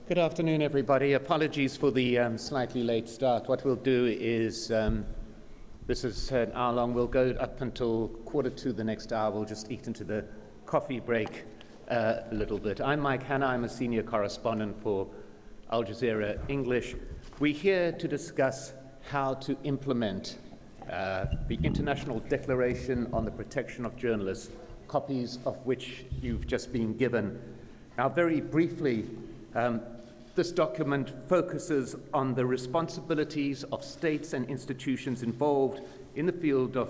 Good afternoon, everybody. Apologies for the slightly late start. What we'll do is, this is an hour long. We'll go up until 1:45 the next hour. We'll just eat into the coffee break a little bit. I'm Mike Hanna. I'm a senior correspondent for Al Jazeera English. We're here to discuss how to implement the International Declaration on the Protection of Journalists, copies of which you've just been given. Now, very briefly, this document focuses on the responsibilities of states and institutions involved in the field of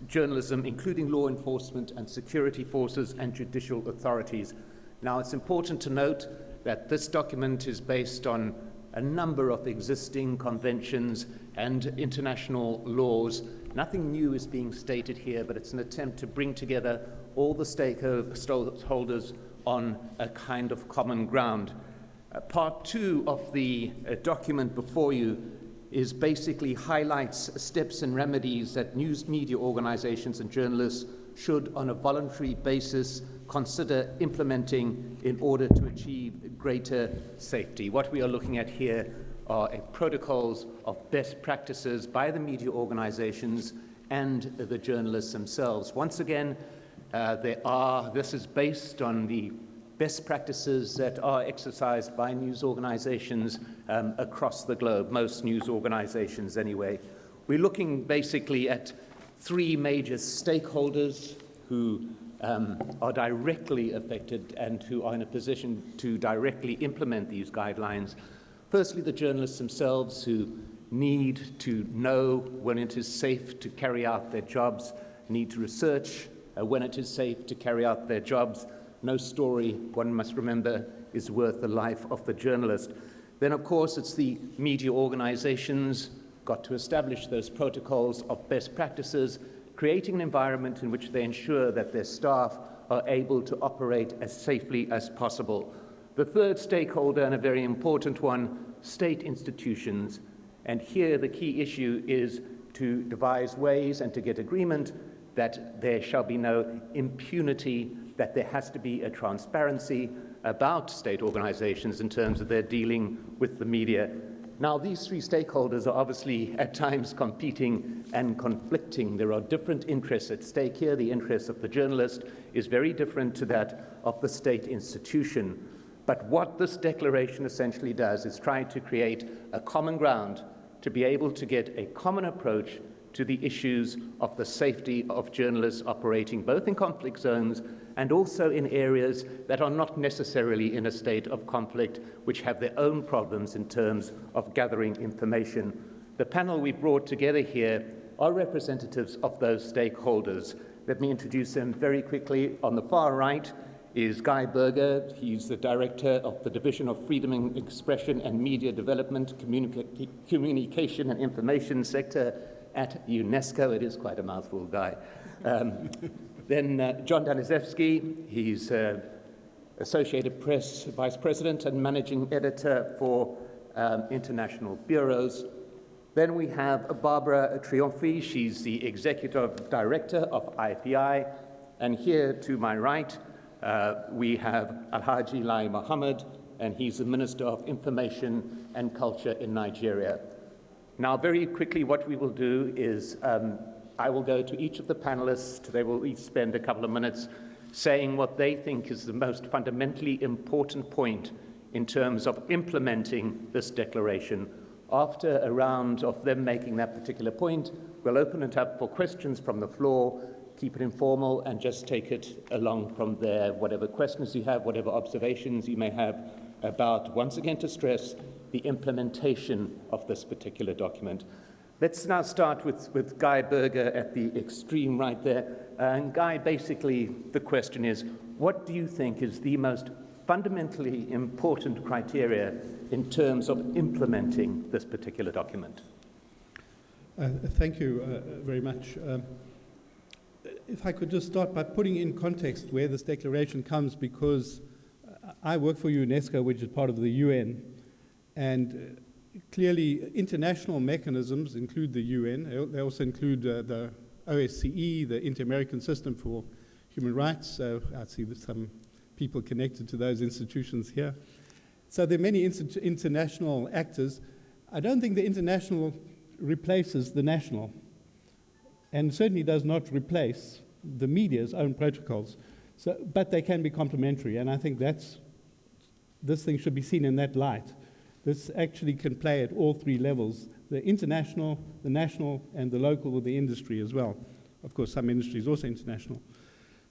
journalism, including law enforcement and security forces and judicial authorities. Now, it's important to note that this document is based on a number of existing conventions and international laws. Nothing new is being stated here, but it's an attempt to bring together all the stakeholders on a kind of common ground. Part 2 of the document before you is basically highlights steps and remedies that news media organizations and journalists should, on a voluntary basis, consider implementing in order to achieve greater safety. What we are looking at here are protocols of best practices by the media organizations and the journalists themselves. Once again, this is based on the best practices that are exercised by news organizations across the globe, most news organizations anyway. We're looking basically at 3 major stakeholders who are directly affected and who are in a position to directly implement these guidelines. Firstly, the journalists themselves, who need to know when it is safe to carry out their jobs, need to research when it is safe to carry out their jobs. No story, one must remember, is worth the life of the journalist. Then, of course, it's the media organizations got to establish those protocols of best practices, creating an environment in which they ensure that their staff are able to operate as safely as possible. The third stakeholder, and a very important one, state institutions. And here the key issue is to devise ways and to get agreement that there shall be no impunity, that there has to be a transparency about state organizations in terms of their dealing with the media. Now, these 3 stakeholders are obviously at times competing and conflicting. There are different interests at stake here. The interest of the journalist is very different to that of the state institution. But what this declaration essentially does is try to create a common ground to be able to get a common approach to the issues of the safety of journalists operating both in conflict zones and also in areas that are not necessarily in a state of conflict, which have their own problems in terms of gathering information. The panel we brought together here are representatives of those stakeholders. Let me introduce them very quickly. On the far right is Berger. He's the director of the Division of Freedom of Expression and Media Development, Communication and Information Sector at UNESCO. It is quite a mouthful, Guy. Then John Daniszewski, he's Associated Press Vice President and Managing Editor for International Bureaus. Then we have Barbara Triomfi, she's the Executive Director of IPI. And here to my right, we have Alhaji Mohammed, and he's the Minister of Information and Culture in Nigeria. Now, very quickly, what we will do is I will go to each of the panelists. They will each spend a couple of minutes saying what they think is the most fundamentally important point in terms of implementing this declaration. After a round of them making that particular point, we'll open it up for questions from the floor, keep it informal, and just take it along from there. Whatever questions you have, whatever observations you may have about, once again to stress, the implementation of this particular document. Let's now start with Guy Berger at the extreme right there. And Guy, basically the question is, what do you think is the most fundamentally important criteria in terms of implementing this particular document? Thank you very much. If I could just start by putting in context where this declaration comes, because I work for UNESCO, which is part of the UN, and clearly international mechanisms include the UN. They also include the OSCE, the Inter-American System for Human Rights. So I see that some people connected to those institutions here. So there are many international actors. I don't think the international replaces the national, and certainly does not replace the media's own protocols. So, but they can be complementary, and I think this thing should be seen in that light. This actually can play at all three levels: the international, the national, and the local with the industry as well. Of course, some industry is also international.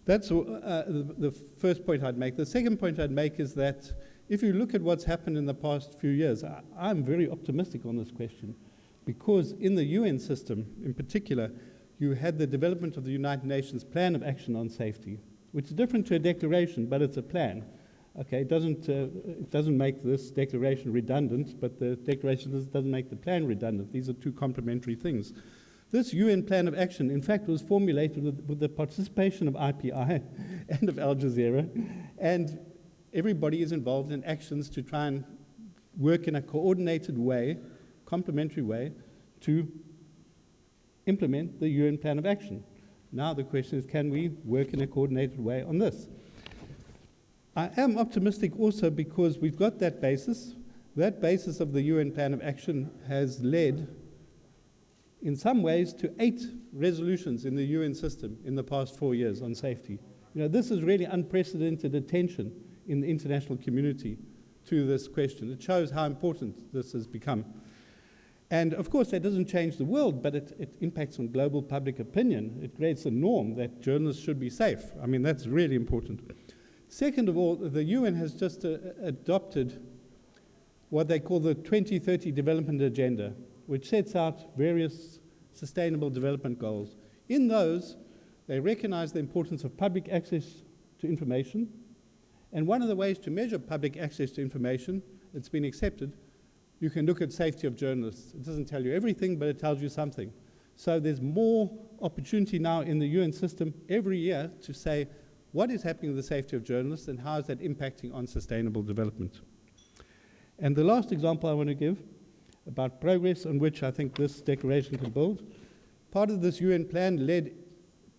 That's the first point I'd make. The second point I'd make is that if you look at what's happened in the past few years, I'm very optimistic on this question, because in the UN system in particular, you had the development of the United Nations Plan of Action on Safety, which is different to a declaration, but it's a plan. Okay, it doesn't make this declaration redundant, but the declaration doesn't make the plan redundant. These are two complementary things. This UN Plan of Action, in fact, was formulated with the participation of IPI and of Al Jazeera, and everybody is involved in actions to try and work in a coordinated way, complementary way, to implement the UN Plan of Action. Now the question is, can we work in a coordinated way on this? I am optimistic also because we've got that basis. That basis of the UN Plan of Action has led, in some ways, to 8 resolutions in the UN system in the past 4 years on safety. You know, this is really unprecedented attention in the international community to this question. It shows how important this has become. And of course, that doesn't change the world, but it impacts on global public opinion. It creates a norm that journalists should be safe. I mean, that's really important. Second of all, the UN has just adopted what they call the 2030 Development Agenda, which sets out various sustainable development goals. In those, they recognize the importance of public access to information. And one of the ways to measure public access to information, it's been accepted, you can look at safety of journalists. It doesn't tell you everything, but it tells you something. So there's more opportunity now in the UN system every year to say, what is happening with the safety of journalists and how is that impacting on sustainable development? And the last example I want to give about progress on which I think this declaration can build, part of this UN plan led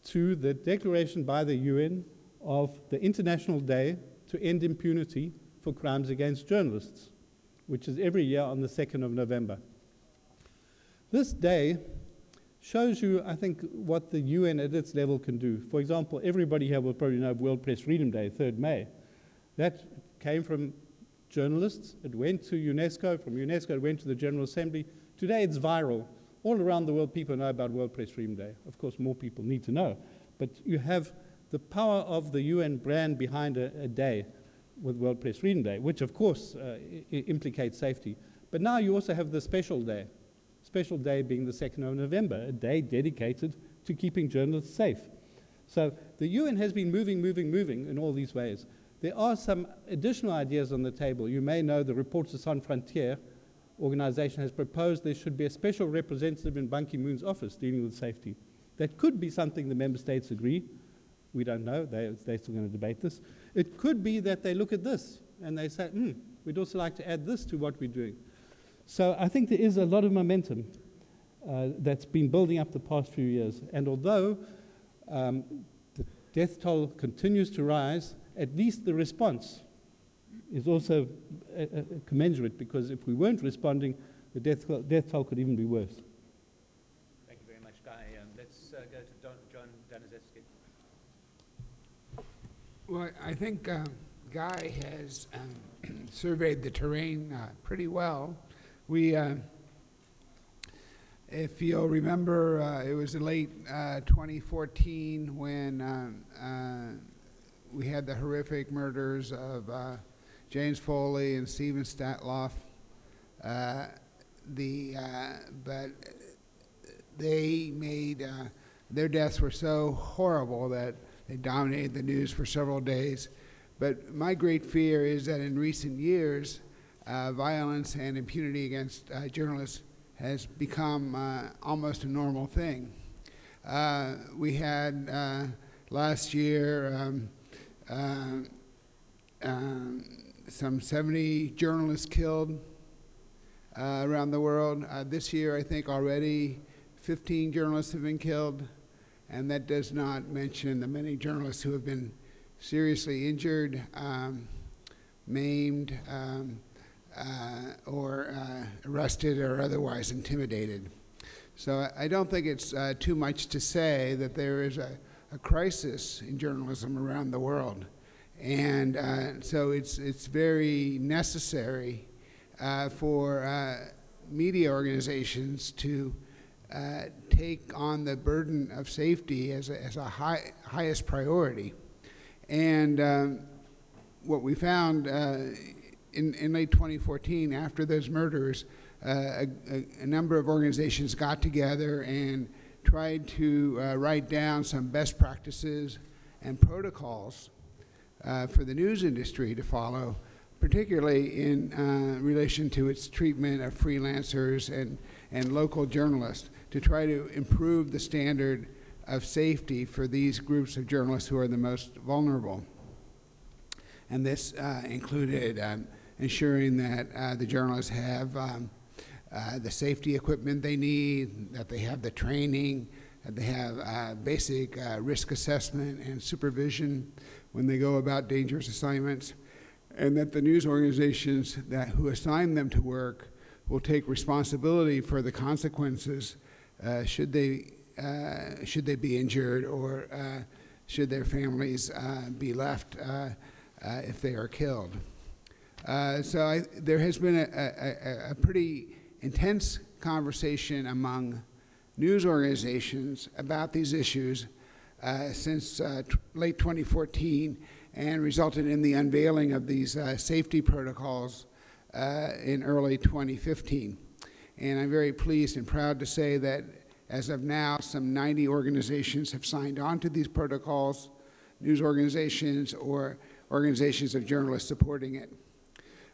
to the declaration by the UN of the International Day to End Impunity for Crimes Against Journalists, which is every year on the 2nd of November. This day shows you, I think, what the UN at its level can do. For example, everybody here will probably know of World Press Freedom Day, 3rd May. That came from journalists. It went to UNESCO. From UNESCO, it went to the General Assembly. Today, it's viral. All around the world, people know about World Press Freedom Day. Of course, more people need to know. But you have the power of the UN brand behind a day with World Press Freedom Day, which, of course, implicates safety. But now you also have the special day being the 2nd of November, a day dedicated to keeping journalists safe. So the UN has been moving in all these ways. There are some additional ideas on the table. You may know the Reporters Sans Frontières organization has proposed there should be a special representative in Ban Ki-moon's office dealing with safety. That could be something the member states agree. We don't know. They're still going to debate this. It could be that they look at this and they say, we'd also like to add this to what we're doing. So I think there is a lot of momentum that's been building up the past few years. And although the death toll continues to rise, at least the response is also commensurate, because if we weren't responding, the death toll could even be worse. Thank you very much, Guy. Let's go to John Daniszewski. Well, I think Guy has surveyed the terrain pretty well. We, if you'll remember, it was in late 2014 when we had the horrific murders of James Foley and Stephen Statloff. But they made, their deaths were so horrible that they dominated the news for several days. But my great fear is that in recent years, violence and impunity against journalists has become almost a normal thing. We had last year some 70 journalists killed around the world. This year, I think already 15 journalists have been killed, and that does not mention the many journalists who have been seriously injured, maimed, or arrested or otherwise intimidated. So I don't think it's too much to say that there is a crisis in journalism around the world. And so it's very necessary for media organizations to take on the burden of safety as a highest priority. And what we found in late 2014, after those murders, a number of organizations got together and tried to write down some best practices and protocols for the news industry to follow, particularly in relation to its treatment of freelancers and local journalists, to try to improve the standard of safety for these groups of journalists who are the most vulnerable. And this included ensuring that the journalists have the safety equipment they need, that they have the training, that they have basic risk assessment and supervision when they go about dangerous assignments, and that the news organizations who assign them to work will take responsibility for the consequences should they be injured, or should their families be left if they are killed. So there has been a pretty intense conversation among news organizations about these issues since late 2014, and resulted in the unveiling of these safety protocols in early 2015. And I'm very pleased and proud to say that as of now, some 90 organizations have signed on to these protocols, news organizations or organizations of journalists supporting it.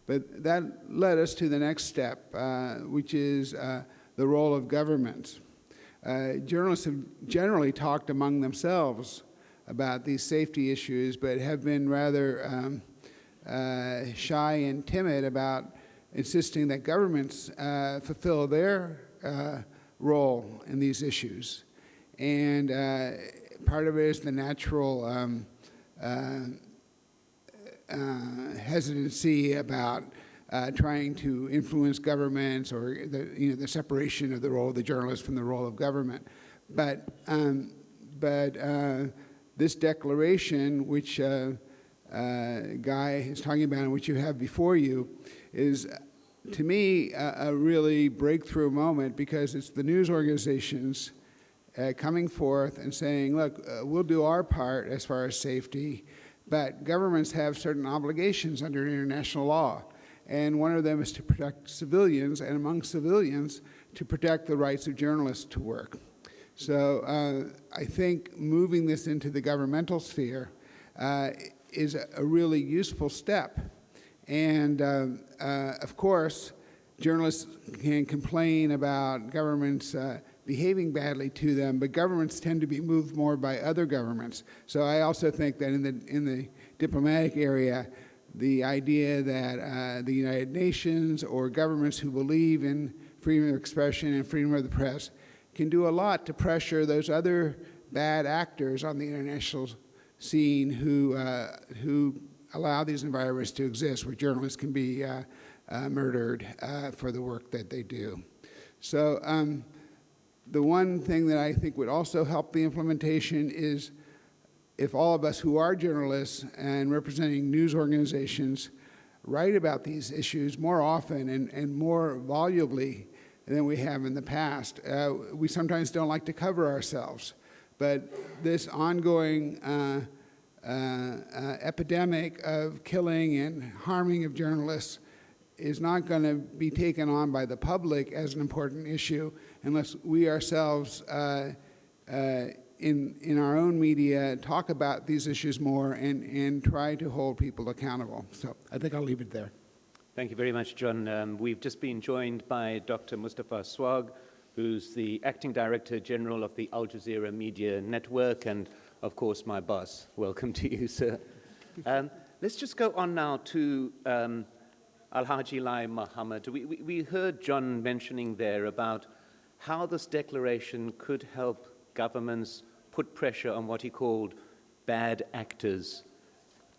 But that led us to the next step, which is the role of governments. Journalists have generally talked among themselves about these safety issues, but have been rather shy and timid about insisting that governments fulfill their role in these issues. And part of it is the natural hesitancy about trying to influence governments, or the separation of the role of the journalist from the role of government. But this declaration, which Guy is talking about and which you have before you, is, to me, a really breakthrough moment, because it's the news organizations coming forth and saying, look, we'll do our part as far as safety, but governments have certain obligations under international law. And one of them is to protect civilians, and among civilians, to protect the rights of journalists to work. So I think moving this into the governmental sphere is a really useful step. And of course, journalists can complain about governments behaving badly to them, but governments tend to be moved more by other governments. So I also think that in the diplomatic area, the idea that the United Nations or governments who believe in freedom of expression and freedom of the press can do a lot to pressure those other bad actors on the international scene who allow these environments to exist where journalists can be murdered for the work that they do. So the one thing that I think would also help the implementation is if all of us who are journalists and representing news organizations write about these issues more often and more volubly than we have in the past. We sometimes don't like to cover ourselves, but this ongoing epidemic of killing and harming of journalists is not going to be taken on by the public as an important issue unless we ourselves in our own media talk about these issues more and try to hold people accountable. So I think I'll leave it there. Thank you very much, John. We've just been joined by Dr. Mostefa Souag, who's the Acting Director General of the Al Jazeera Media Network, and of course my boss. Welcome to you, sir. Let's just go on now to Alhaji Mohammed. We heard John mentioning there about how this declaration could help governments put pressure on what he called bad actors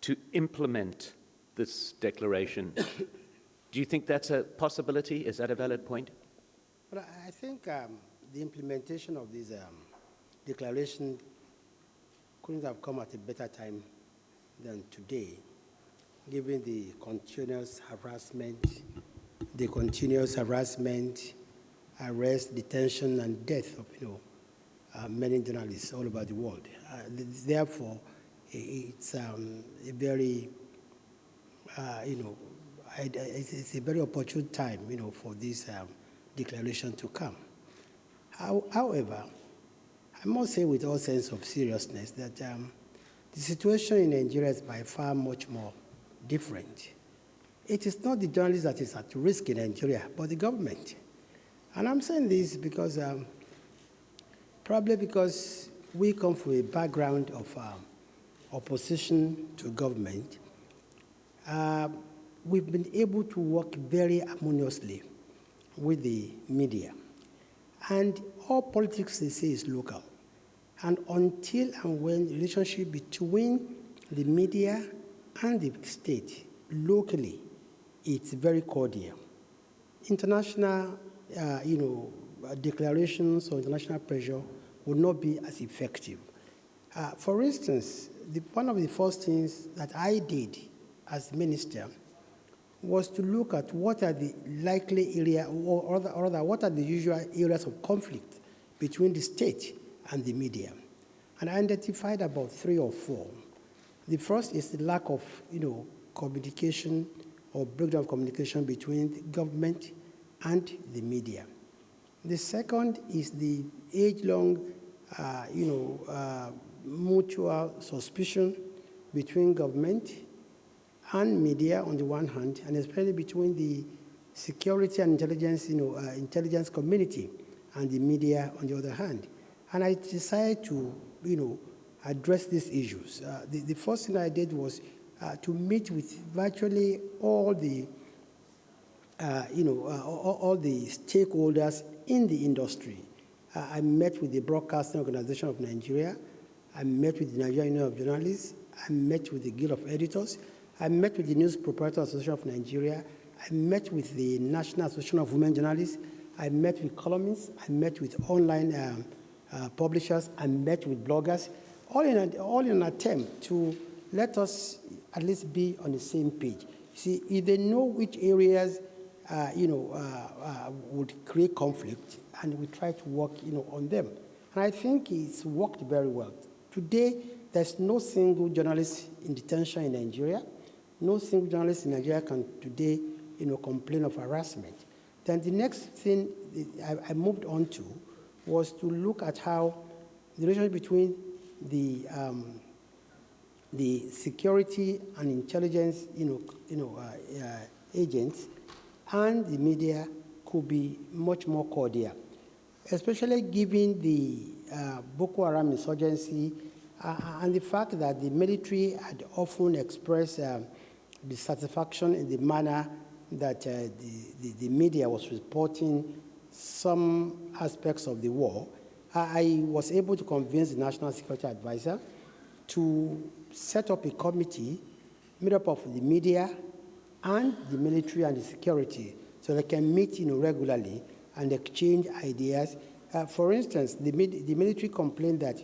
to implement this declaration. Do you think that's a possibility? Is that a valid point? But I think the implementation of this declaration couldn't have come at a better time than today, given the continuous harassment, arrest, detention, and death of many journalists all over the world. Therefore, it's a very it's a very opportune time for this declaration to come. However, I must say with all sense of seriousness that the situation in Nigeria is by far much more different. It is not the journalist that is at risk in Nigeria, but the government. And I'm saying this because, probably because we come from a background of opposition to government, we've been able to work very harmoniously with the media. And all politics, they say, is local. And until and when the relationship between the media and the state locally, it's very cordial. International, declarations or international pressure would not be as effective. For instance, one of the first things that I did as minister was to look at what are the likely area, or rather, what are the usual areas of conflict between the state and the media. And I identified about 3 or 4. The first is the lack of, communication or breakdown of communication between the government and the media. The second is the age-long, mutual suspicion between government and media on the one hand, and especially between the security and intelligence, intelligence community and the media on the other hand. And I decided to, address these issues. The first thing I did was to meet with virtually all the, all the stakeholders in the industry. I met with the Broadcasting Organization of Nigeria. I met with the Nigerian Union of Journalists. I met with the Guild of Editors. I met with the News Proprietors Association of Nigeria. I met with the National Association of Women Journalists. I met with columnists. I met with online publishers. I met with bloggers, all in an attempt to let us at least be on the same page. See, if they know which areas, would create conflict, and we try to work, on them. And I think it's worked very well. Today, there's no single journalist in detention in Nigeria. No single journalist in Nigeria can today, complain of harassment. Then the next thing I moved on to was to look at how the relationship between the security and intelligence, agents and the media could be much more cordial, especially given the Boko Haram insurgency and the fact that the military had often expressed dissatisfaction in the manner that the media was reporting some aspects of the war. I was able to convince the National Security Advisor to set up a committee made up of the media and the military and the security so they can meet regularly and exchange ideas. For instance, the military complained that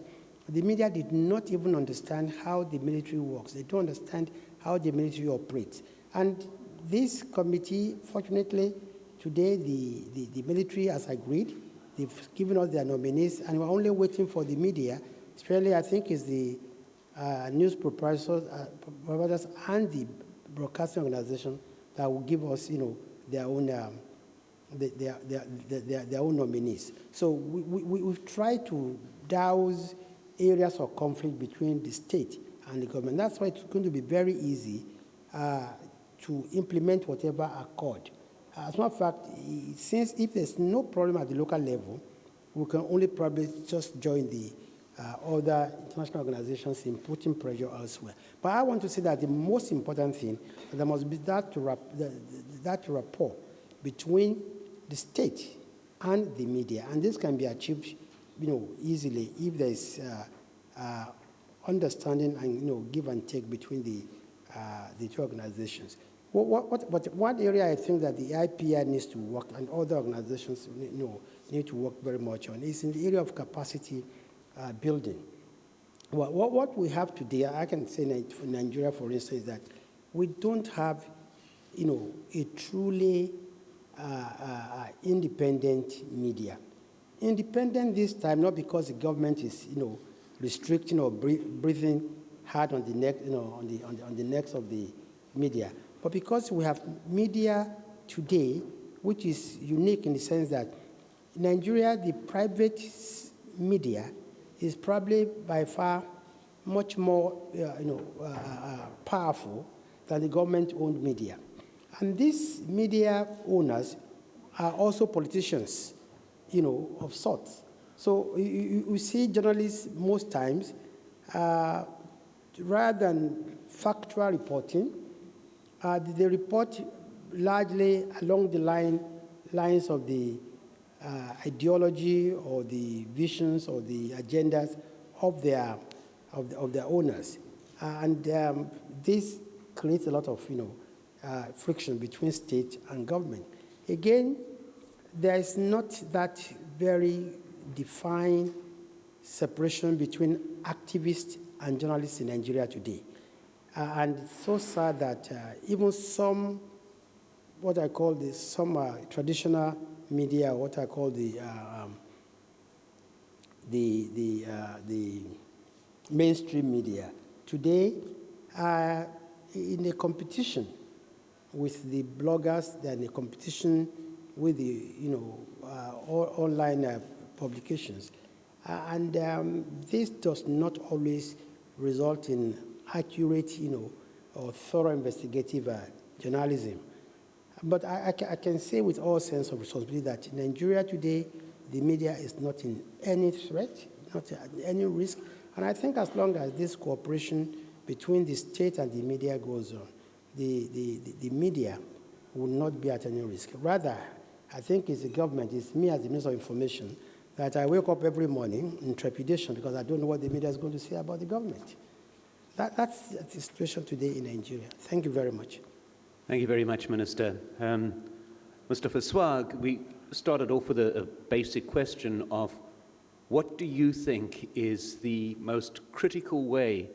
the media did not even understand how the military works. They don't understand how the military operates. And this committee, fortunately, today the military has agreed. They've given us their nominees, and we're only waiting for the media, especially I think is the news proprietors and the broadcasting organization that will give us, their own their own nominees. So we've tried to douse areas of conflict between the state and the government. That's why it's going to be very easy to implement whatever accord. As a matter of fact, since if there's no problem at the local level, we can only probably just join the other international organizations in putting pressure elsewhere. But I want to say that the most important thing, there must be that rapport between the state and the media, and this can be achieved, easily if there is understanding and give and take between the two organizations. But one area I think that the IPI needs to work, and other organizations need to work very much on, is in the area of capacity building. What we have today, I can say for Nigeria, for instance, that we don't have, a truly independent media. Independent this time, not because the government is, restricting or breathing hard on the neck, on the necks of the media, but because we have media today, which is unique in the sense that in Nigeria, the private media is probably by far much more, powerful than the government-owned media. And these media owners are also politicians, of sorts. So you see journalists most times, rather than factual reporting, they report largely along the lines of the ideology or the visions or the agendas of their owners, and this creates a lot of friction between state and government. Again, there is not that very defined separation between activists and journalists in Nigeria today. And it's so sad that even some, what I call some traditional media, what I call the mainstream media, today are in a competition with the bloggers, they're in a competition with the online publications. And this does not always result in accurate, or thorough investigative journalism. But I can say with all sense of responsibility that in Nigeria today, the media is not in any threat, not at any risk. And I think as long as this cooperation between the state and the media goes on, the media will not be at any risk. Rather, I think it's the government, it's me as the Minister of Information, that I wake up every morning in trepidation because I don't know what the media is going to say about the government. That's the situation today in Nigeria. Thank you very much. Thank you very much, Minister. Mostefa Souag, we started off with a basic question of what do you think is the most critical way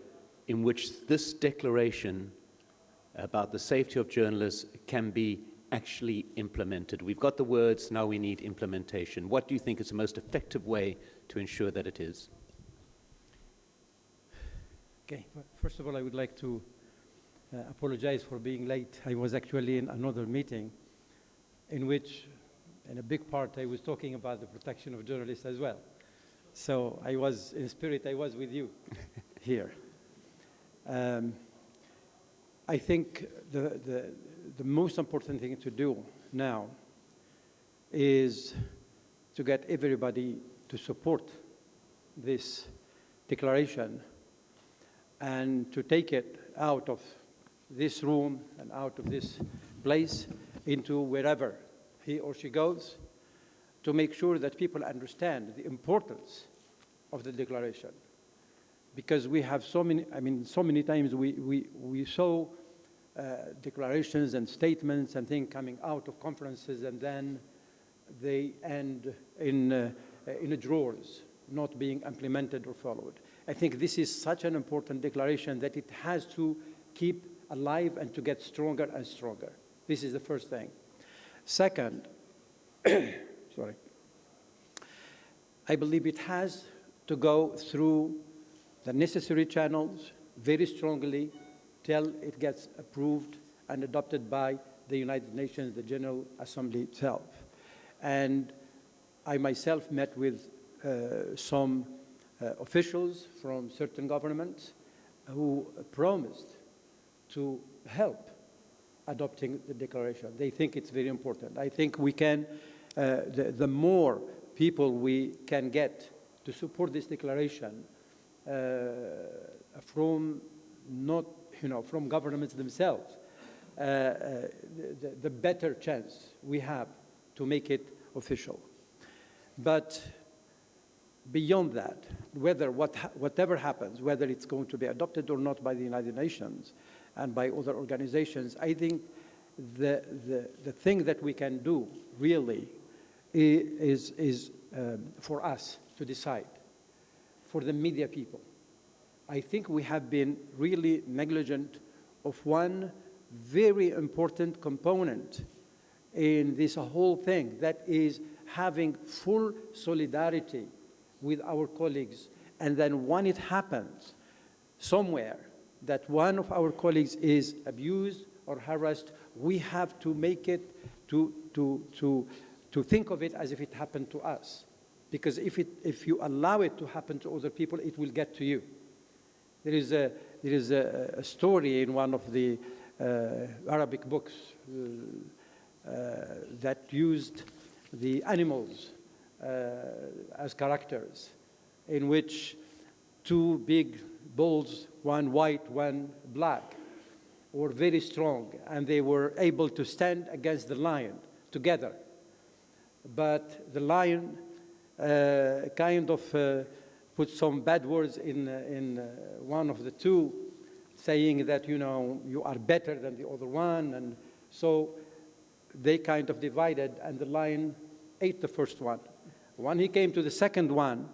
in which this declaration about the safety of journalists can be actually implemented? We've got the words, now we need implementation. What do you think is the most effective way to ensure that it is? Okay, first of all, I would like to apologize for being late. I was actually in another meeting in which, in a big part, I was talking about the protection of journalists as well. So I was, in spirit, I was with you here. I think the most important thing to do now is to get everybody to support this declaration and to take it out of this room and out of this place into wherever he or she goes, to make sure that people understand the importance of the declaration. Because we have so many times we saw declarations and statements and things coming out of conferences, and then they end in drawers, not being implemented or followed. I think this is such an important declaration that it has to keep alive and to get stronger and stronger. This is the first thing. Second, sorry, I believe it has to go through the necessary channels very strongly till it gets approved and adopted by the United Nations, the General Assembly itself. And I myself met with some officials from certain governments who promised to help adopting the declaration. They think it's very important. I think we can, the more people we can get to support this declaration from from governments themselves, the better chance we have to make it official. But beyond that, whatever happens, whether it's going to be adopted or not by the United Nations and by other organizations, I think the thing that we can do really is for us to decide, for the media people. I think we have been really negligent of one very important component in this whole thing, that is having full solidarity with our colleagues. And then when it happens somewhere that one of our colleagues is abused or harassed, we have to make it to think of it as if it happened to us. Because if you allow it to happen to other people, it will get to you. There is a story in one of the Arabic books that used the animals as characters, in which two big bulls, one white, one black, were very strong, and they were able to stand against the lion together. But the lion kind of put some bad words in one of the two, saying that, you know, you are better than the other one. And so they kind of divided, and the lion ate the first one. When he came to the second one,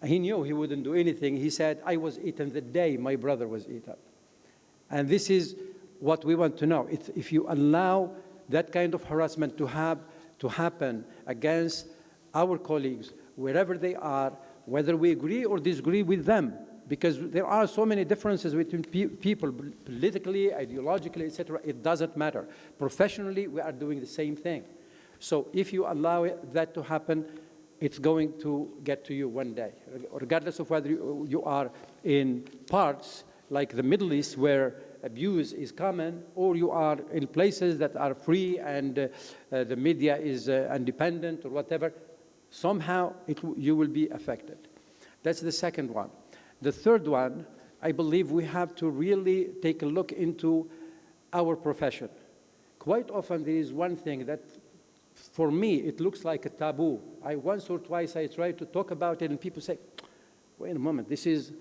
he knew he wouldn't do anything. He said, I was eaten the day my brother was eaten. And this is what we want to know. If you allow that kind of harassment to happen against our colleagues, wherever they are, whether we agree or disagree with them, because there are so many differences between people, politically, ideologically, etc. It doesn't matter. Professionally, we are doing the same thing. So if you allow that to happen, it's going to get to you one day, regardless of whether you are in parts like the Middle East, where abuse is common, or you are in places that are free and the media is independent or whatever. Somehow you will be affected. That's the second one. The third one, I believe we have to really take a look into our profession. Quite often there is one thing that, for me, it looks like a taboo. Once or twice I try to talk about it, and people say, wait a moment, this is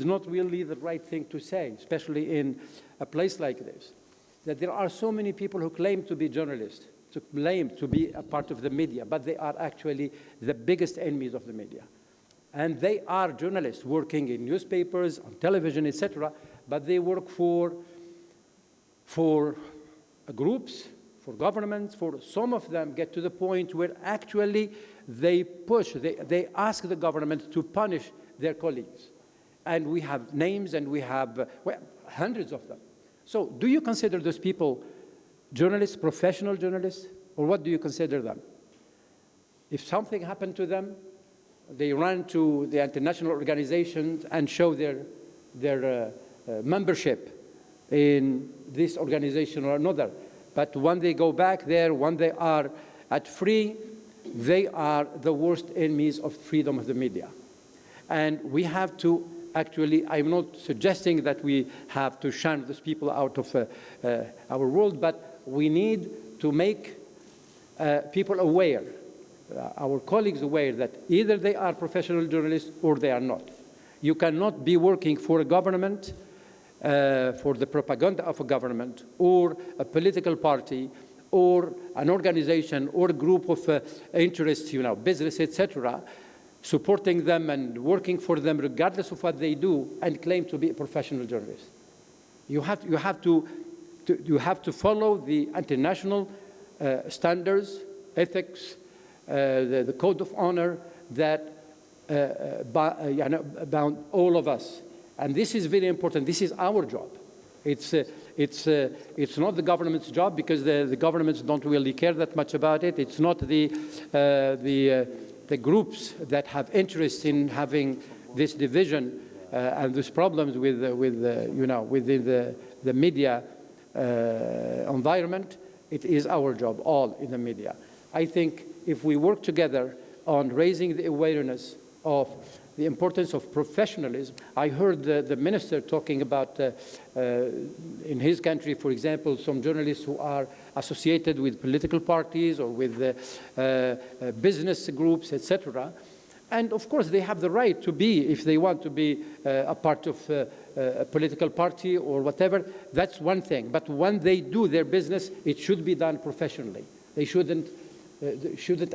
not really the right thing to say, especially in a place like this. That there are so many people who claim to be journalists, to claim to be a part of the media, but they are actually the biggest enemies of the media. And they are journalists working in newspapers, on television, etc., but they work for groups, for governments, for some of them get to the point where actually they ask the government to punish their colleagues. And we have names, and we have hundreds of them. So do you consider those people journalists, professional journalists, or what do you consider them? If something happened to them, they run to the international organizations and show their membership in this organization or another. But when they go back there, when they are at free, they are the worst enemies of freedom of the media. And we have to actually, I'm not suggesting that we have to shun those people out of our world, but we need to make people aware, our colleagues aware, that either they are professional journalists or they are not. You cannot be working for a government, for the propaganda of a government, or a political party, or an organization, or a group of interests, you know, business, etc., supporting them and working for them regardless of what they do, and claim to be a professional journalist. You have to follow the international standards, ethics, the code of honor that bound all of us. And this is very important. This is our job. It's not the government's job, because the governments don't really care that much about it. It's not the groups that have interest in having this division and these problems within the media environment. It is our job, all in the media. I think if we work together on raising the awareness of the importance of professionalism. I heard the minister talking about, in his country, for example, some journalists who are associated with political parties or with business groups, etc. And of course, they have the right to be, if they want to be a part of a political party or whatever, that's one thing. But when they do their business, it should be done professionally. They shouldn't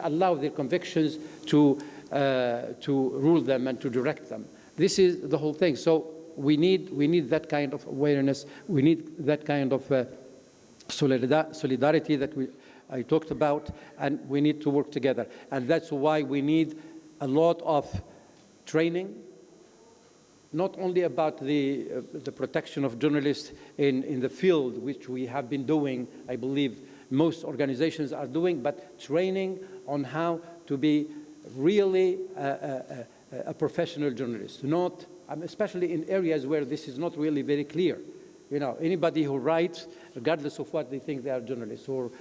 allow their convictions to rule them and to direct them. This is the whole thing. So we need that kind of awareness. We need that kind of solidarity that I talked about, and we need to work together. And that's why we need a lot of training, not only about the protection of journalists in the field, which we have been doing, I believe most organizations are doing, but training on how to be really a professional journalist, not, especially in areas where this is not really very clear. You know, anybody who writes, regardless of what they think they are journalists or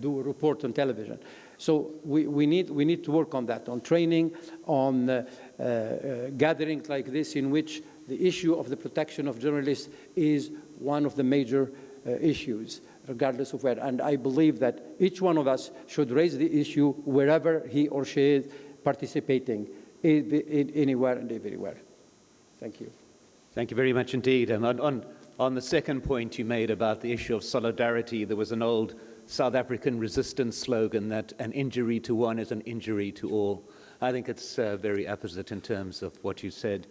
do a report on television. So we need to work on that, on training, on gatherings like this in which the issue of the protection of journalists is one of the major issues, regardless of where. And I believe that each one of us should raise the issue wherever he or she is participating, anywhere and everywhere. Thank you. Thank you very much indeed. And on the second point you made about the issue of solidarity, there was an old South African resistance slogan that an injury to one is an injury to all. I think it's very apposite in terms of what you said.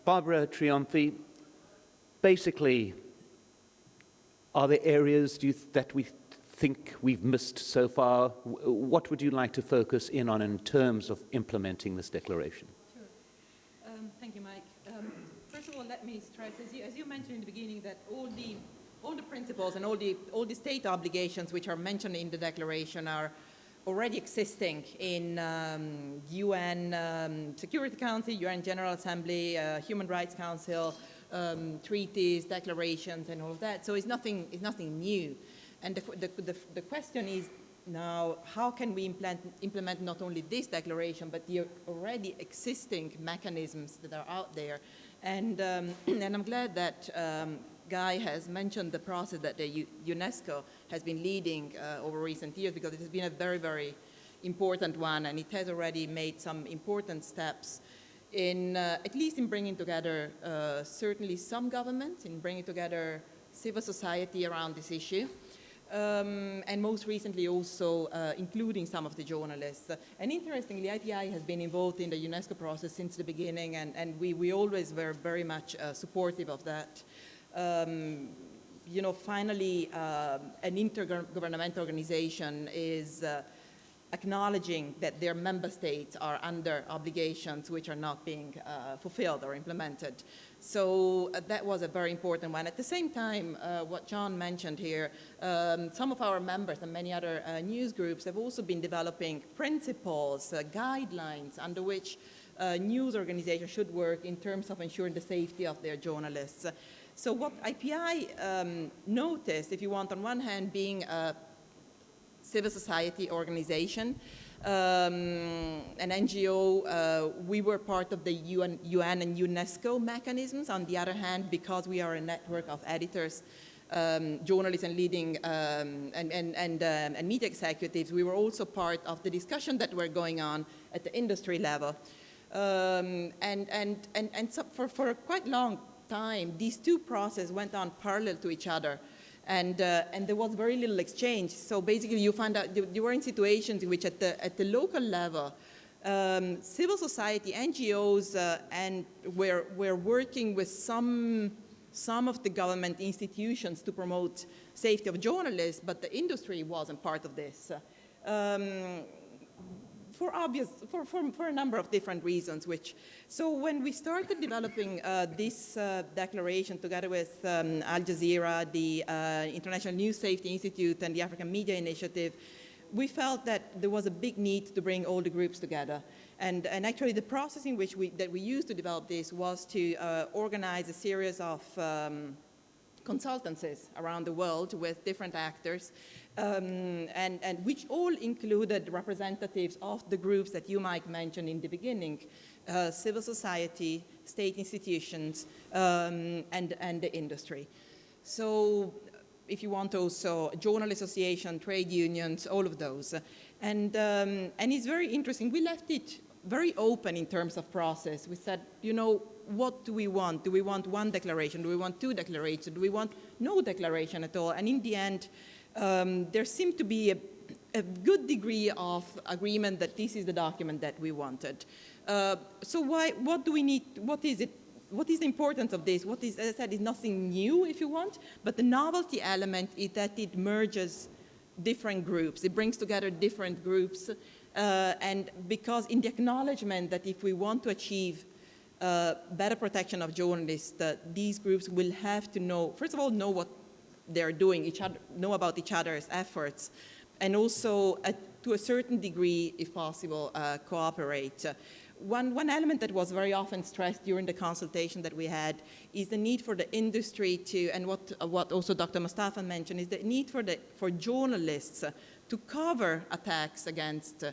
Barbara Triumphi, basically, are there areas that we think we've missed so far? What would you like to focus in on in terms of implementing this declaration? Sure. Thank you, Mike. First of all, let me stress, as you mentioned in the beginning, that all the principles and all the state obligations which are mentioned in the declaration are already existing in UN Security Council, UN General Assembly, Human Rights Council, treaties, declarations, and all of that. So it's nothing new. And the question is now, how can we implement not only this declaration, but the already existing mechanisms that are out there? And I'm glad that Guy has mentioned the process that the UNESCO has been leading over recent years, because it has been a very, very important one, and it has already made some important steps in, at least in bringing together certainly some governments, in bringing together civil society around this issue. And most recently also including some of the journalists. And interestingly, IPI has been involved in the UNESCO process since the beginning, and we always were very much supportive of that. You know, finally, an intergovernmental organization is acknowledging that their member states are under obligations which are not being fulfilled or implemented. So that was a very important one. At the same time, what John mentioned here, some of our members and many other news groups have also been developing principles, guidelines under which news organizations should work in terms of ensuring the safety of their journalists. So what IPI noticed, if you want, on one hand being a civil society organization, an NGO, we were part of the UN and UNESCO mechanisms. On the other hand, because we are a network of editors, journalists and leading and media executives, we were also part of the discussion that were going on at the industry level. And so for a quite long time, these two processes went on parallel to each other. And there was very little exchange. So basically, you found out you were in situations in which, at the local level, civil society, NGOs, and were working with some of the government institutions to promote safety of journalists, but the industry wasn't part of this. For a number of different reasons. So when we started developing this declaration together with Al Jazeera, the International News Safety Institute, and the African Media Initiative, we felt that there was a big need to bring all the groups together. And actually the process in which we used to develop this was to organize a series of consultancies around the world with different actors, and which all included representatives of the groups that you might mention in the beginning, civil society, state institutions, and the industry. So if you want also journal association, trade unions, all of those. And it's very interesting. We left it very open in terms of process. We said, you know, what do we want? Do we want one declaration? Do we want two declarations? Do we want no declaration at all? And in the end, there seemed to be a good degree of agreement that this is the document that we wanted. So what do we need? What is it? What is the importance of this? What is, as I said, is nothing new, if you want, but the novelty element is that it merges different groups. It brings together different groups, and because in the acknowledgement that if we want to achieve better protection of journalists, these groups will have to know, first of all, know what they're doing, know about each other's efforts, and also, to a certain degree, if possible, cooperate. One element that was very often stressed during the consultation that we had is the need for the industry to, and what also Dr. Mostefa mentioned, is the need for journalists to cover attacks against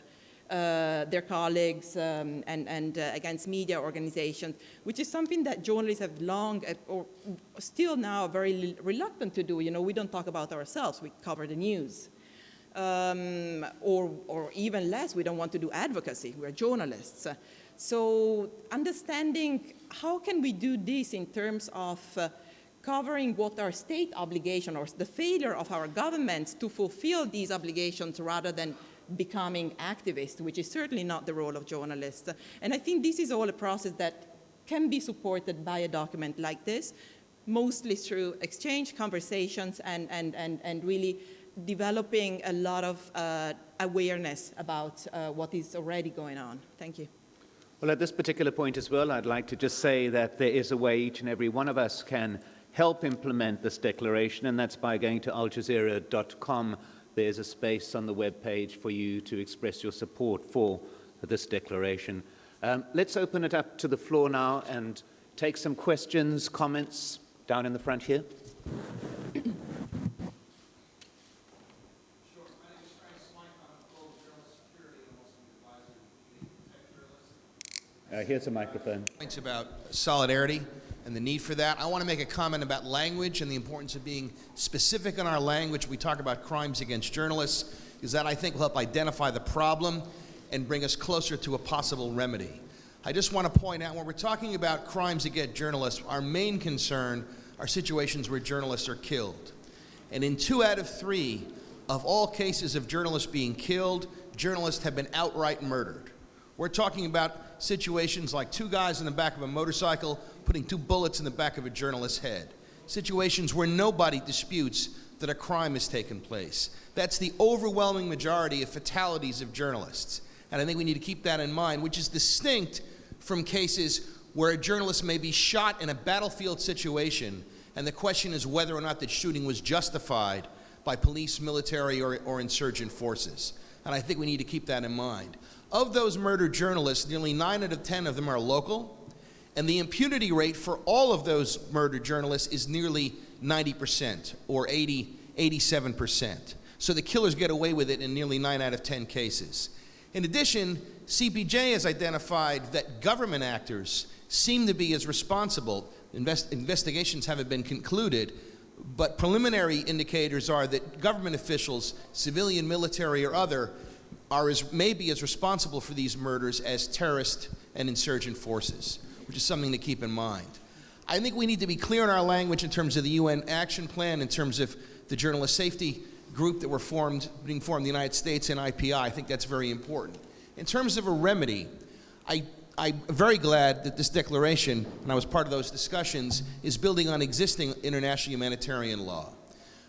their colleagues and against media organizations, which is something that journalists have long, or still now, very reluctant to do. You know, we don't talk about ourselves, we cover the news. Or even less, we don't want to do advocacy, we're journalists. So understanding how can we do this in terms of covering what are state obligations or the failure of our governments to fulfill these obligations rather than becoming activists, which is certainly not the role of journalists. And I think this is all a process that can be supported by a document like this, mostly through exchange, conversations, and really developing a lot of awareness about what is already going on. Thank you. Well, at this particular point as well, I'd like to just say that there is a way each and every one of us can help implement this declaration, and that's by going to aljazeera.com. There's a space on the web page for you to express your support for this declaration. Let's open it up to the floor now and take some questions, comments down in the front here. Here's a microphone. Points about solidarity and the need for that. I want to make a comment about language and the importance of being specific in our language. We talk about crimes against journalists, because that, I think, will help identify the problem and bring us closer to a possible remedy. I just want to point out, when we're talking about crimes against journalists, our main concern are situations where journalists are killed. And in 2 out of 3 of all cases of journalists being killed, journalists have been outright murdered. We're talking about situations like 2 guys in the back of a motorcycle putting 2 bullets in the back of a journalist's head. Situations where nobody disputes that a crime has taken place. That's the overwhelming majority of fatalities of journalists. And I think we need to keep that in mind, which is distinct from cases where a journalist may be shot in a battlefield situation, and the question is whether or not the shooting was justified by police, military, or insurgent forces. And I think we need to keep that in mind. Of those murdered journalists, nearly 9 out of 10 of them are local, and the impunity rate for all of those murdered journalists is nearly 90% or 87%. So the killers get away with it in nearly 9 out of 10 cases. In addition, CPJ has identified that government actors seem to be as responsible. Investigations haven't been concluded, but preliminary indicators are that government officials, civilian, military, or other, may be as responsible for these murders as terrorist and insurgent forces, which is something to keep in mind. I think we need to be clear in our language in terms of the UN action plan, in terms of the journalist safety group that being formed in the United States and IPI. I think that's very important. In terms of a remedy, I'm very glad that this declaration, and I was part of those discussions, is building on existing international humanitarian law.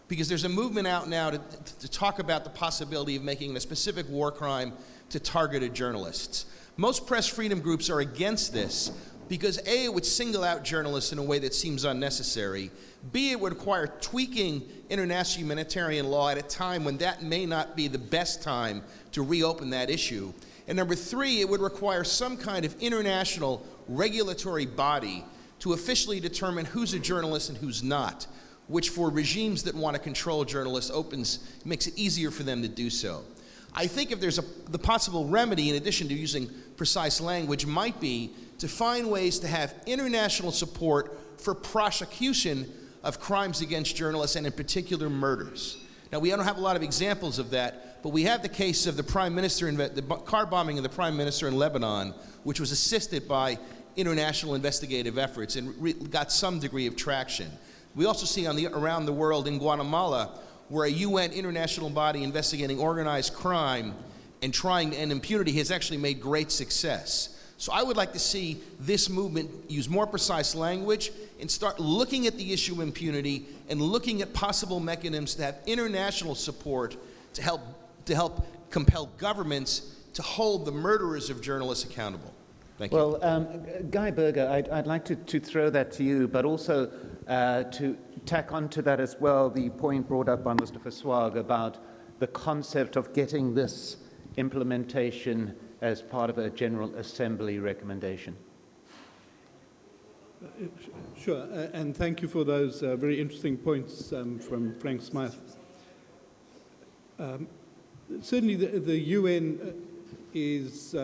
Because there's a movement out now to talk about the possibility of making a specific war crime to targeted journalists. Most press freedom groups are against this because A, it would single out journalists in a way that seems unnecessary. B, it would require tweaking international humanitarian law at a time when that may not be the best time to reopen that issue. And number 3, it would require some kind of international regulatory body to officially determine who's a journalist and who's not, which for regimes that want to control journalists makes it easier for them to do so. I think if there's the possible remedy, in addition to using precise language, might be to find ways to have international support for prosecution of crimes against journalists, and in particular murders. Now, we don't have a lot of examples of that, but we have the case of the prime minister, the car bombing of the prime minister in Lebanon, which was assisted by international investigative efforts and got some degree of traction. We also see around the world in Guatemala, where a UN international body investigating organized crime and trying to end impunity has actually made great success. So I would like to see this movement use more precise language and start looking at the issue of impunity and looking at possible mechanisms to have international support to help compel governments to hold the murderers of journalists accountable. Thank you. Well, Guy Berger, I'd like to throw that to you, but also to tack onto that as well the point brought up by Mostefa Souag about the concept of getting this implementation as part of a General Assembly recommendation. Sure, and thank you for those very interesting points from Frank Smythe. Certainly the UN is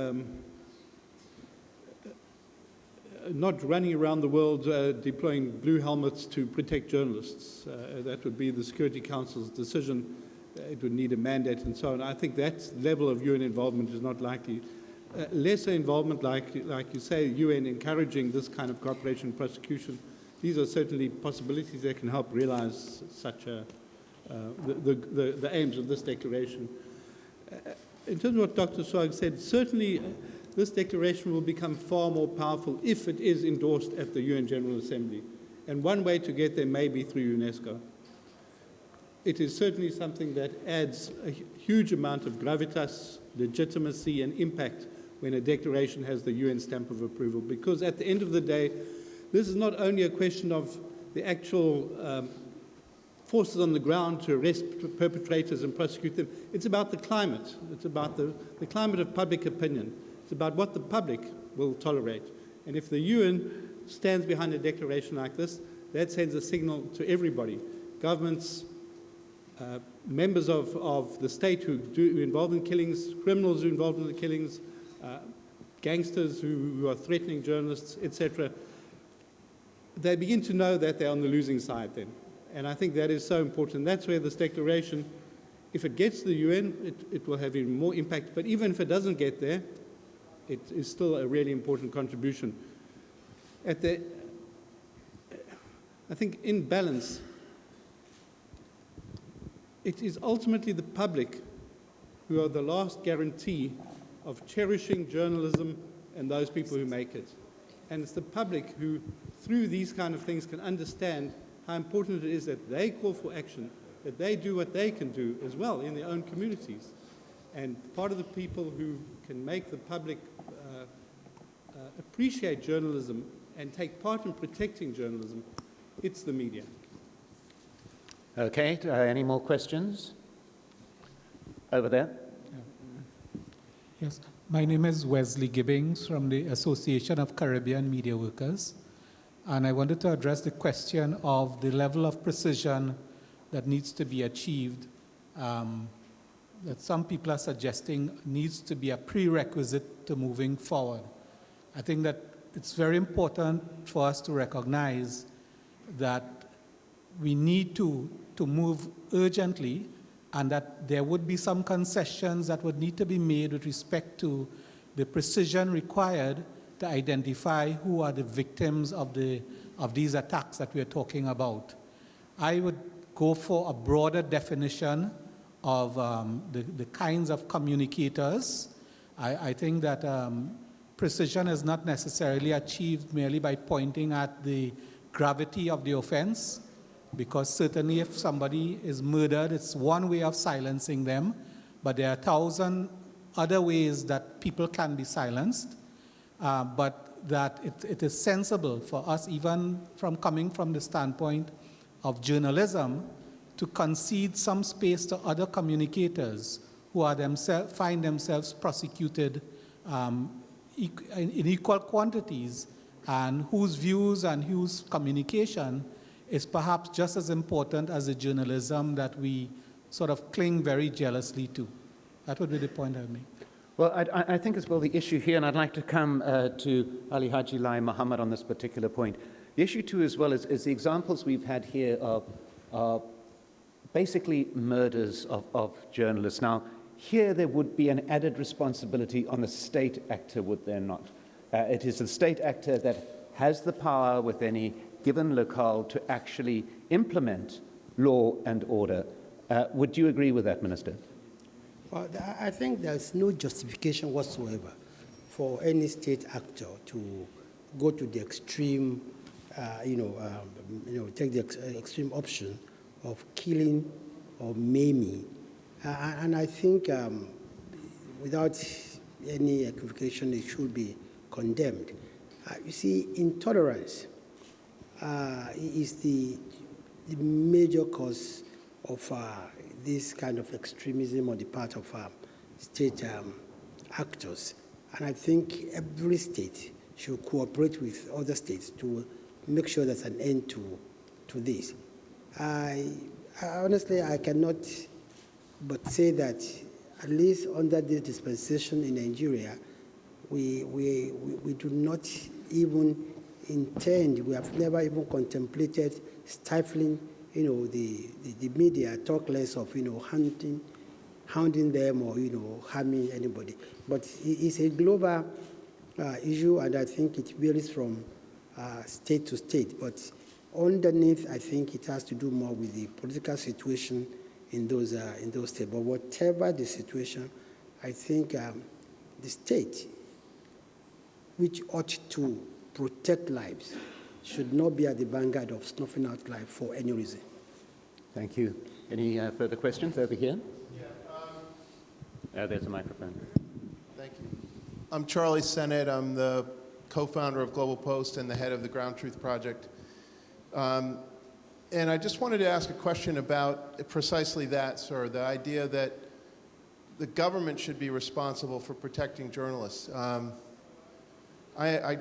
not running around the world deploying blue helmets to protect journalists. That would be the Security Council's decision. It would need a mandate and so on. I think that level of UN involvement is not likely. Lesser involvement, like you say, UN encouraging this kind of cooperation and prosecution, these are certainly possibilities that can help realize such the aims of this declaration. In terms of what Dr. Souag said, certainly this declaration will become far more powerful if it is endorsed at the UN General Assembly. And one way to get there may be through UNESCO. It is certainly something that adds a huge amount of gravitas, legitimacy, and impact when a declaration has the UN stamp of approval. Because at the end of the day, this is not only a question of the actual forces on the ground to arrest perpetrators and prosecute them. It's about the climate. It's about the climate of public opinion. It's about what the public will tolerate. And if the UN stands behind a declaration like this, that sends a signal to everybody. Governments, members of the state who are involved in killings, criminals who are involved in the killings, gangsters who are threatening journalists, etc. They begin to know that they're on the losing side then. And I think that is so important. That's where this declaration, if it gets to the UN, it will have even more impact. But even if it doesn't get there, it is still a really important contribution. I think in balance, it is ultimately the public who are the last guarantee of cherishing journalism and those people who make it. And it's the public who, through these kind of things, can understand how important it is that they call for action, that they do what they can do as well in their own communities. And part of the people who can make the public appreciate journalism and take part in protecting journalism, it's the media. Okay, any more questions? Over there. Yes, my name is Wesley Gibbings from the Association of Caribbean Media Workers, and I wanted to address the question of the level of precision that needs to be achieved, that some people are suggesting needs to be a prerequisite to moving forward. I think that it's very important for us to recognize that we need to move urgently, and that there would be some concessions that would need to be made with respect to the precision required to identify who are the victims of these attacks that we are talking about. I would go for a broader definition of the kinds of communicators. I think that precision is not necessarily achieved merely by pointing at the gravity of the offense, because certainly if somebody is murdered, it's one way of silencing them, but there are 1,000 other ways that people can be silenced, but that it is sensible for us, even coming from the standpoint of journalism, to concede some space to other communicators who are find themselves prosecuted in equal quantities, and whose views and whose communication is perhaps just as important as the journalism that we sort of cling very jealously to. That would be the point I would make. Well, I think as well the issue here, and I'd like to come to Alhaji Lai Mohammed on this particular point. The issue too as well is the examples we've had here are basically murders of journalists. Now, here there would be an added responsibility on the state actor, would there not? It is the state actor that has the power with any given locale to actually implement law and order. Would you agree with that, Minister? Well, I think there's no justification whatsoever for any state actor to go to the extreme, take the extreme option of killing or maiming. And I think without any equivocation, it should be condemned. You see, intolerance is the major cause of this kind of extremism on the part of state actors. And I think every state should cooperate with other states to make sure there's an end to this. Honestly, I cannot but say that at least under this dispensation in Nigeria, we do not even intend, we have never even contemplated stifling, the media, talk less of, hounding them or, harming anybody. But it's a global issue, and I think it varies from state to state. But underneath, I think it has to do more with the political situation in those states. But whatever the situation, I think the state, which ought to protect lives, should not be at the vanguard of snuffing out life for any reason. Thank you. Any further questions over here? Yeah. There's a microphone. Thank you. I'm Charlie Sennett. I'm the co-founder of Global Post and the head of the Ground Truth Project. And I just wanted to ask a question about precisely that, sir, the idea that the government should be responsible for protecting journalists. I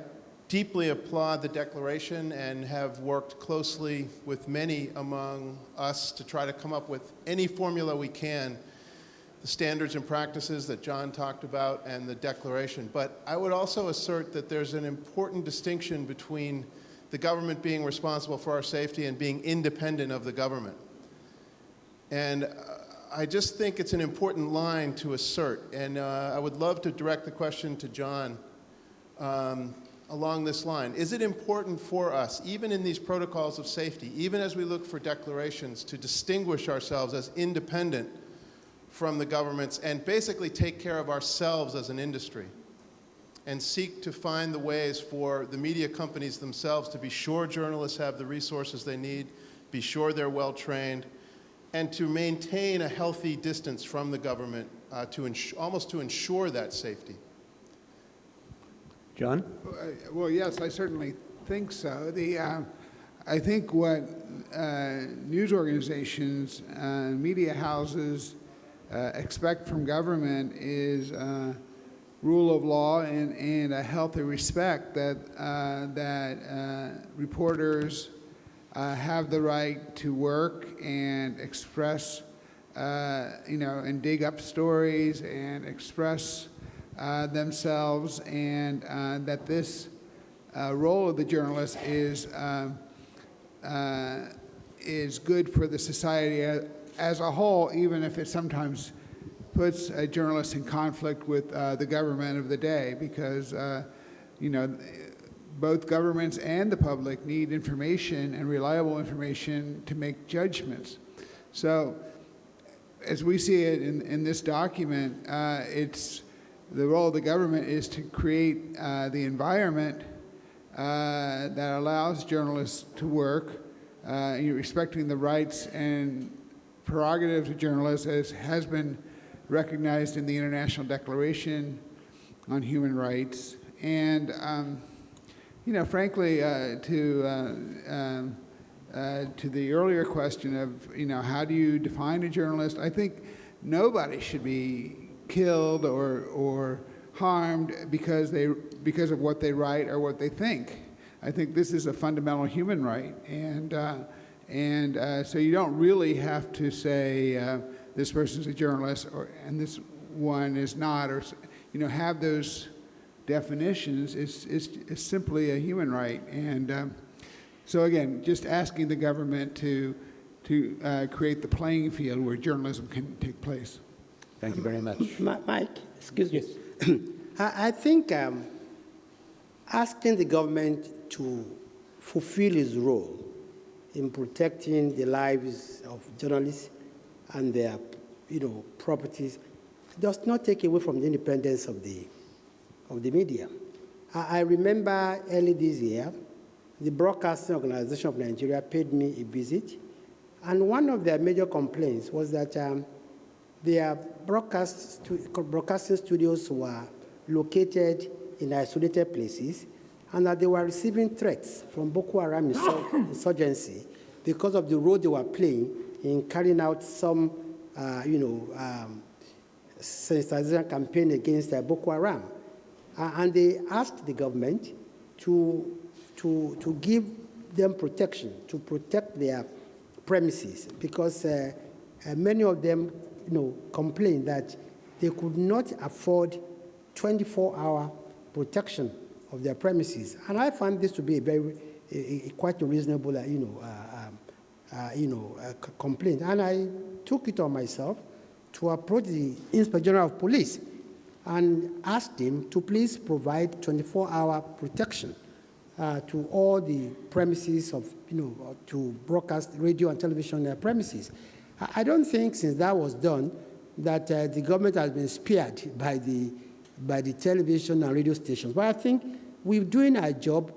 deeply applaud the declaration and have worked closely with many among us to try to come up with any formula we can, the standards and practices that John talked about and the declaration. But I would also assert that there's an important distinction between the government being responsible for our safety and being independent of the government. And I just think it's an important line to assert. And I would love to direct the question to John along this line. Is it important for us, even in these protocols of safety, even as we look for declarations, to distinguish ourselves as independent from the governments and basically take care of ourselves as an industry and seek to find the ways for the media companies themselves to be sure journalists have the resources they need, be sure they're well trained, and to maintain a healthy distance from the government almost to ensure that safety? John? Well, yes, I certainly think so. I think what news organizations, media houses expect from government is rule of law and a healthy respect that reporters have the right to work and express, and dig up stories and express themselves, and that this role of the journalist is good for the society as a whole, even if it sometimes puts a journalist in conflict with the government of the day, because both governments and the public need information and reliable information to make judgments. So, as we see it in this document, it's the role of the government is to create the environment that allows journalists to work, respecting the rights and prerogatives of journalists, as has been recognized in the International Declaration on Human Rights. And, frankly, to the earlier question of, how do you define a journalist? I think nobody should be killed or harmed because of what they write or what they think. I think this is a fundamental human right, and so you don't really have to say this person's a journalist and this one is not, or have those definitions. It's simply a human right, and so again, just asking the government to to create the playing field where journalism can take place. Thank you very much. Mike, excuse me. I think asking the government to fulfill its role in protecting the lives of journalists and their, properties does not take away from the independence of the media. I remember early this year, the Broadcasting Organization of Nigeria paid me a visit, and one of their major complaints was that their broadcasting studios were located in isolated places, and that they were receiving threats from Boko Haram insurgency because of the role they were playing in carrying out some, sensitization campaign against Boko Haram. And they asked the government to give them protection, to protect their premises, because many of them, complained that they could not afford 24-hour protection of their premises. And I found this to be quite a reasonable, complaint. And I took it on myself to approach the Inspector General of Police and asked him to please provide 24-hour protection to all the premises of, to broadcast radio and television premises. I don't think since that was done that the government has been spared by the television and radio stations. But I think we're doing our job,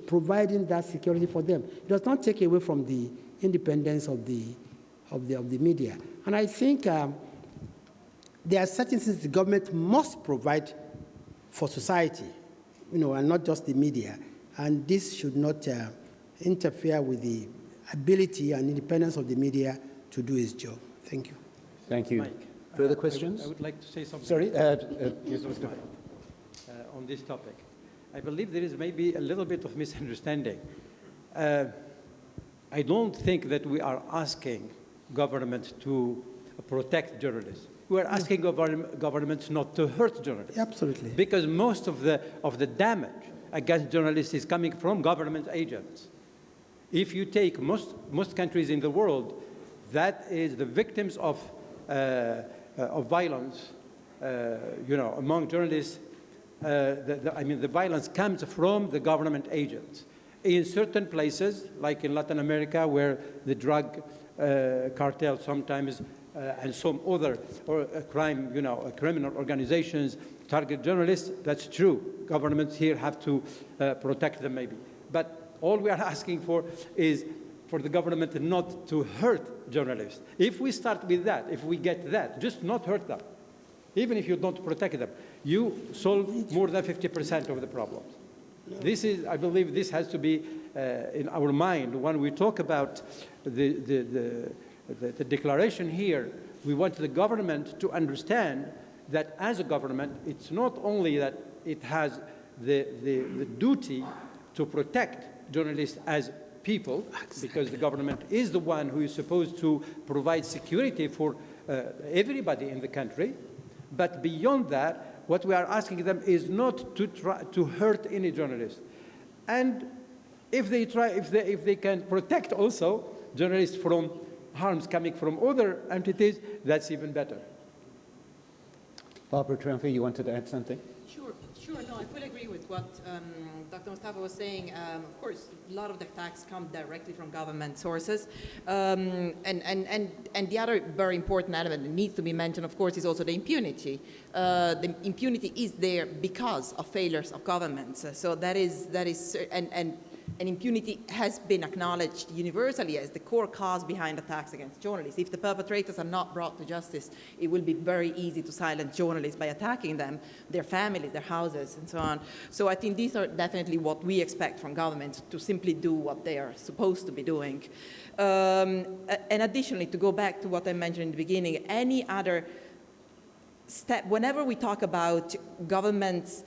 providing that security for them. It does not take away from the independence of the media. And I think there are certain things the government must provide for society, and not just the media. And this should not interfere with the ability and independence of the media to do its job. Thank you. Thank you. Mike, Further questions? I would like to say something. Sorry? Yes, on this topic. I believe there is maybe a little bit of misunderstanding. I don't think that we are asking government to protect journalists. We are asking governments not to hurt journalists. Absolutely. Because most of the damage against journalists is coming from government agents. If you take most countries in the world, that is the victims of violence, among journalists. The violence comes from the government agents. In certain places, like in Latin America, where the drug cartel sometimes and some other criminal organizations target journalists, that's true. Governments here have to protect them maybe. But all we are asking for is for the government not to hurt journalists. If we start with that, if we get that, just not hurt them, even if you don't protect them, you solve more than 50% of the problems. This is, I believe, this has to be in our mind when we talk about the declaration here. We want the government to understand that as a government, it's not only that it has the duty to protect journalists as people, because the government is the one who is supposed to provide security for everybody in the country, but beyond that, what we are asking them is not to try to hurt any journalist. And if they can protect also journalists from harms coming from other entities, that's even better. Barbara Triumphant, you wanted to add something? Sure. No, I fully agree with what Dr. Mostefa was saying. Of course, a lot of the attacks come directly from government sources. And the other very important element that needs to be mentioned, of course, is also the impunity. The impunity is there because of failures of governments. So that is, and impunity has been acknowledged universally as the core cause behind attacks against journalists. If the perpetrators are not brought to justice, it will be very easy to silence journalists by attacking them, their families, their houses, and so on. So I think these are definitely what we expect from governments, to simply do what they are supposed to be doing. And additionally, to go back to what I mentioned in the beginning, any other step, whenever we talk about governments'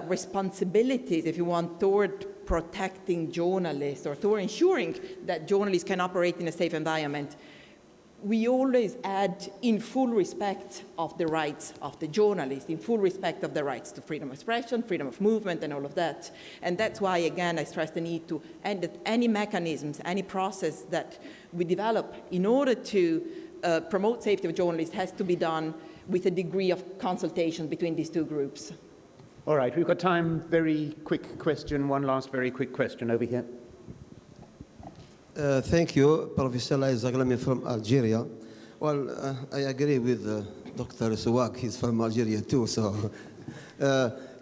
responsibilities, if you want, toward protecting journalists or toward ensuring that journalists can operate in a safe environment, we always add in full respect of the rights of the journalist, in full respect of the rights to freedom of expression, freedom of movement, and all of that. And that's why, again, I stress the need to end that any mechanisms, any process that we develop in order to promote safety of journalists has to be done with a degree of consultation between these two groups. All right, we've got time. Very quick question. One last very quick question over here. Thank you, Professor Zaglami from Algeria. Well, I agree with Dr. Souag. He's from Algeria too. So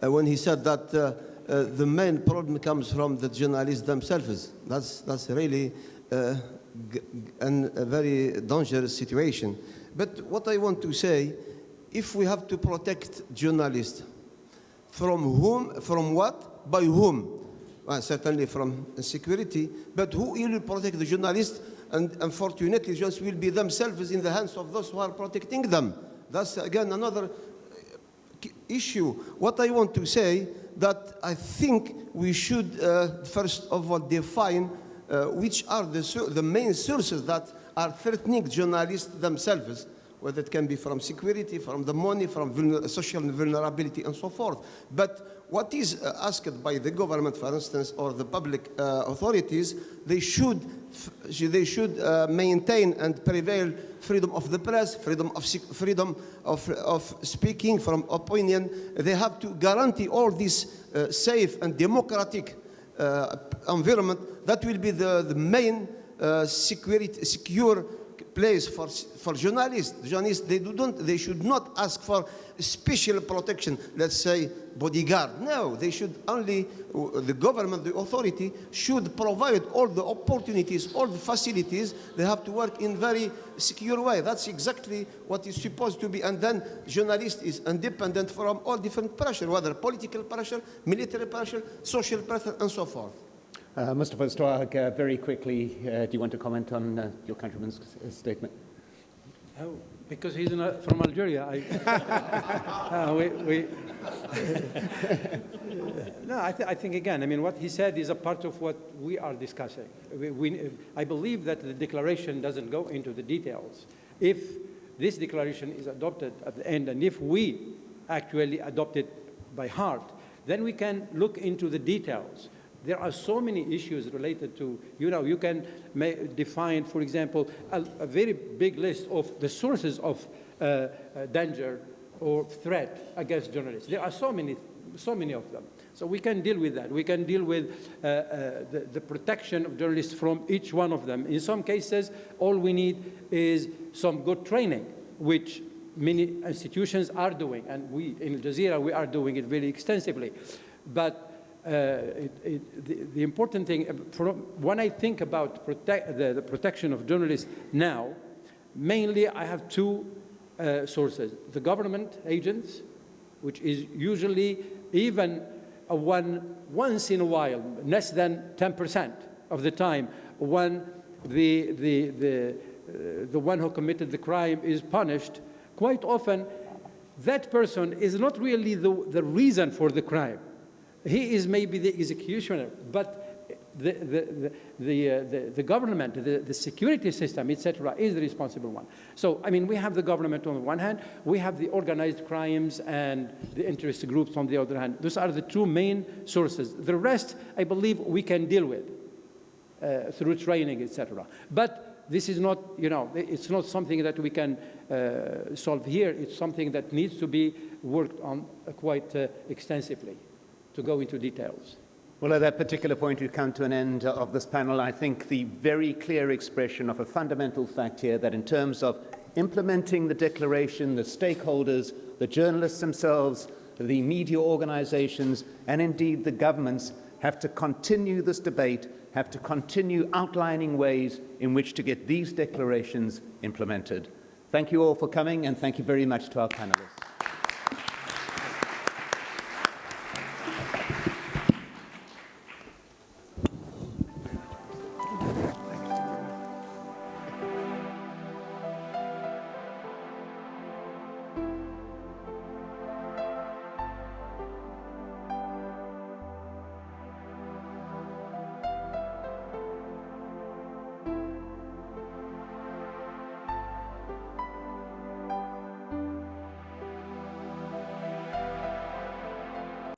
when he said that the main problem comes from the journalists themselves, that's really a very dangerous situation. But what I want to say, if we have to protect journalists, from whom, from what, by whom? Well, certainly from security, but who will protect the journalists? And unfortunately, journalists will be themselves in the hands of those who are protecting them. That's, again, another issue. What I want to say, that I think we should, first of all, define which are the main sources that are threatening journalists themselves, whether it can be from security, from the money, from social vulnerability, and so forth. But what is asked by the government, for instance, or the public authorities, they should maintain and prevail freedom of the press, freedom of speaking, from opinion. They have to guarantee all this safe and democratic environment. That will be the main secure place for journalists. Journalists, they should not ask for special protection, let's say bodyguard. No, they should only, the government, the authority, should provide all the opportunities, all the facilities. They have to work in very secure way. That's exactly what is supposed to be. And then journalist is independent from all different pressure, whether political pressure, military pressure, social pressure, and so forth. Mostefa Souag, very quickly, do you want to comment on your countryman's statement? Oh, because he's from Algeria. No, I think, again, I mean, what he said is a part of what we are discussing. I believe that the declaration doesn't go into the details. If this declaration is adopted at the end, and if we actually adopt it by heart, then we can look into the details. There are so many issues related to, you can define, for example, a very big list of the sources of danger or threat against journalists. There are so many of them. So we can deal with that. We can deal with the protection of journalists from each one of them. In some cases, all we need is some good training, which many institutions are doing. And we, in Jazeera, we are doing it very extensively. But the important thing, when I think about the protection of journalists now, mainly I have two sources. The government agents, which is usually even once in a while, less than 10% of the time, when the one who committed the crime is punished, quite often that person is not really the reason for the crime. He is maybe the executioner, but the government, the security system, etc., is the responsible one. So, I mean, we have the government on the one hand, we have the organized crimes and the interest groups on the other hand. Those are the two main sources. The rest, I believe, we can deal with through training, etc. But this is not, it's not something that we can solve here. It's something that needs to be worked on quite extensively. To go into details. Well, at that particular point, we come to an end of this panel. I think the very clear expression of a fundamental fact here that in terms of implementing the declaration, the stakeholders, the journalists themselves, the media organizations, and indeed the governments have to continue this debate, have to continue outlining ways in which to get these declarations implemented. Thank you all for coming, and thank you very much to our panelists.